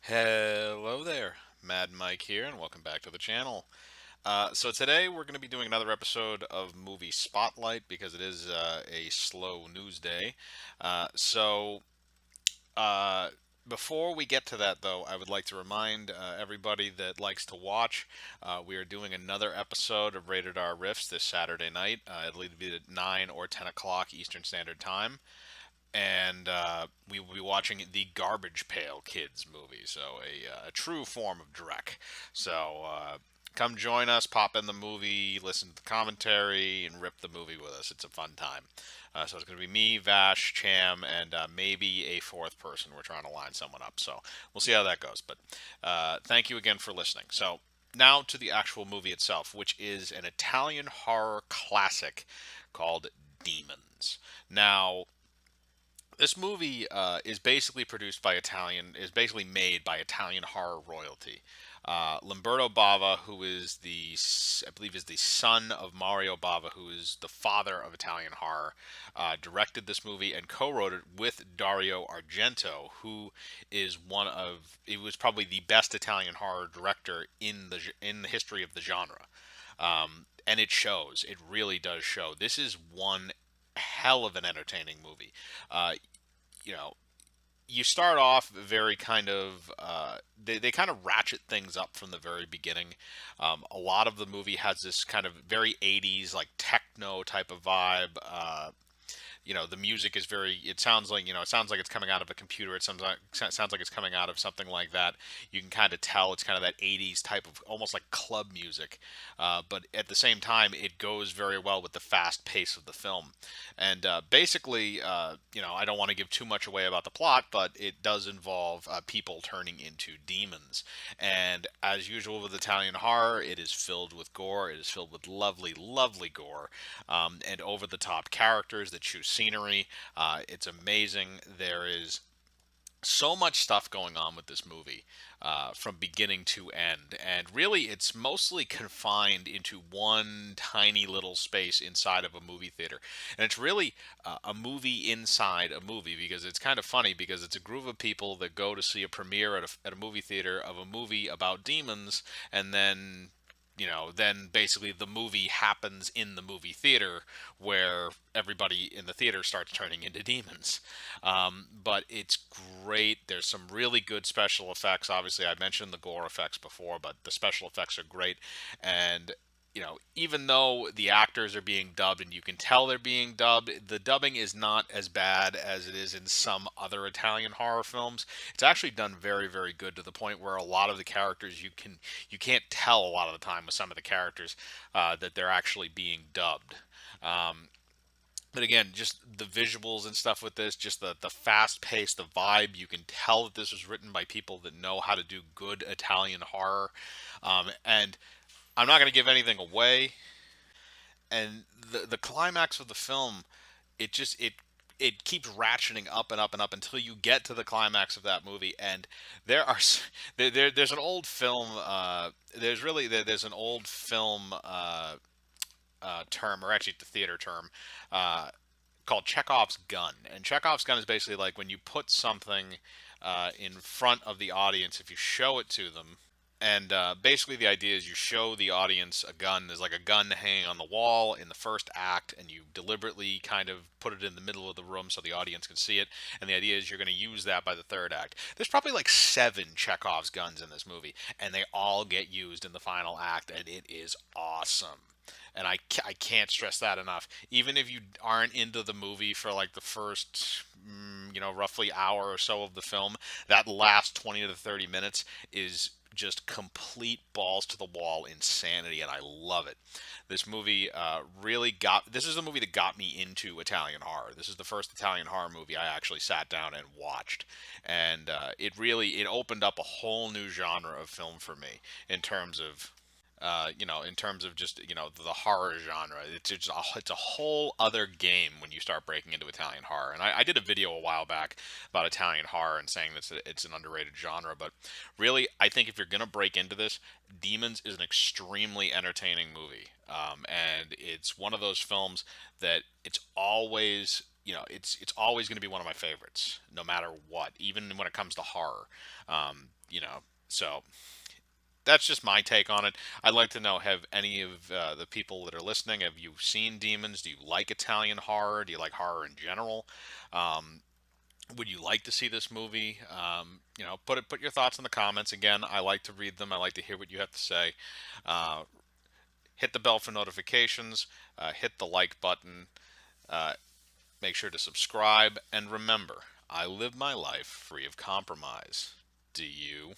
Hello there, Mad Mike here, and welcome back to the channel. So today we're going to be doing another episode of Movie Spotlight because it is a slow news day. Uh, so uh, Before we get to that, though, I would like to remind everybody that likes to watch. We are doing another episode of Rated R Riffs this Saturday night. It'll either be at 9 or 10 o'clock Eastern Standard Time, and we will be watching the Garbage Pail Kids movie, so a true form of Drek. So come join us, pop in the movie, listen to the commentary, and rip the movie with us. It's a fun time. So it's going to be me, Vash, Cham, and maybe a fourth person. We're trying to line someone up, so we'll see how that goes. But thank you again for listening. So now to the actual movie itself, which is an Italian horror classic called Demons. Now, this movie is basically produced by is basically made by Italian horror royalty. Lamberto Bava, who is I believe is the son of Mario Bava, who is the father of Italian horror, directed this movie and co-wrote it with Dario Argento, who he was probably the best Italian horror director in the history of the genre. And it shows. It really does show. This is one hell of an entertaining movie. Uh, you know, you start off very kind of they kind of ratchet things up from the very beginning. A lot of the movie has this kind of very 80s like techno type of vibe. The music is very, it sounds like, it sounds like it's coming out of a computer. Sounds like it's coming out of something like that. You can kind of tell it's kind of that 80s type of almost like club music, but at the same time it goes very well with the fast pace of the film. And basically, I don't want to give too much away about the plot, but it does involve people turning into demons. And as usual with Italian horror, it is filled with gore. It is filled with lovely, lovely gore, and over the top characters that choose scenery. It's amazing. There is so much stuff going on with this movie from beginning to end, and really it's mostly confined into one tiny little space inside of a movie theater. And it's really a movie inside a movie, because it's kind of funny because it's a group of people that go to see a premiere at a movie theater of a movie about demons, and then basically the movie happens in the movie theater where everybody in the theater starts turning into demons. But it's great. There's some really good special effects. Obviously, I mentioned the gore effects before, but the special effects are great. And even though the actors are being dubbed and you can tell they're being dubbed, the dubbing is not as bad as it is in some other Italian horror films. It's actually done very, very good, to the point where a lot of the characters you can't tell a lot of the time with some of the characters that they're actually being dubbed. Um, but again, just the visuals and stuff with this, just the fast pace, the vibe, you can tell that this was written by people that know how to do good Italian horror. And I'm not going to give anything away. And the climax of the film, it keeps ratcheting up and up and up until you get to the climax of that movie. And there are there's an old film. There's an old film term, or actually the theater term, uh, called Chekhov's gun. And Chekhov's gun is basically like when you put something in front of the audience, if you show it to them. And basically, the idea is you show the audience a gun. There's like a gun hanging on the wall in the first act, and you deliberately kind of put it in the middle of the room so the audience can see it. And the idea is you're going to use that by the third act. There's probably like 7 Chekhov's guns in this movie, and they all get used in the final act, and it is awesome. And I can't stress that enough. Even if you aren't into the movie for like the first, roughly hour or so of the film, that last 20 to 30 minutes is just complete balls to the wall insanity, and I love it. This movie this is the movie that got me into Italian horror. This is the first Italian horror movie I actually sat down and watched, and it opened up a whole new genre of film for me in terms of in terms of just the horror genre. It's a whole other game when you start breaking into Italian horror. And I did a video a while back about Italian horror and saying that it's an underrated genre. But really, I think if you're gonna break into this, Demons is an extremely entertaining movie, and it's one of those films that it's always it's always going to be one of my favorites, no matter what, even when it comes to horror. So that's just my take on it. I'd like to know, have any of the people that are listening, have you seen Demons? Do you like Italian horror? Do you like horror in general? Um, would you like to see this movie? Put your thoughts in the comments. Again, I like to read them. I like to hear what you have to say. Uh, Hit the bell for notifications. Hit the like button. Uh, Make sure to subscribe. And remember, I live my life free of compromise. Do you?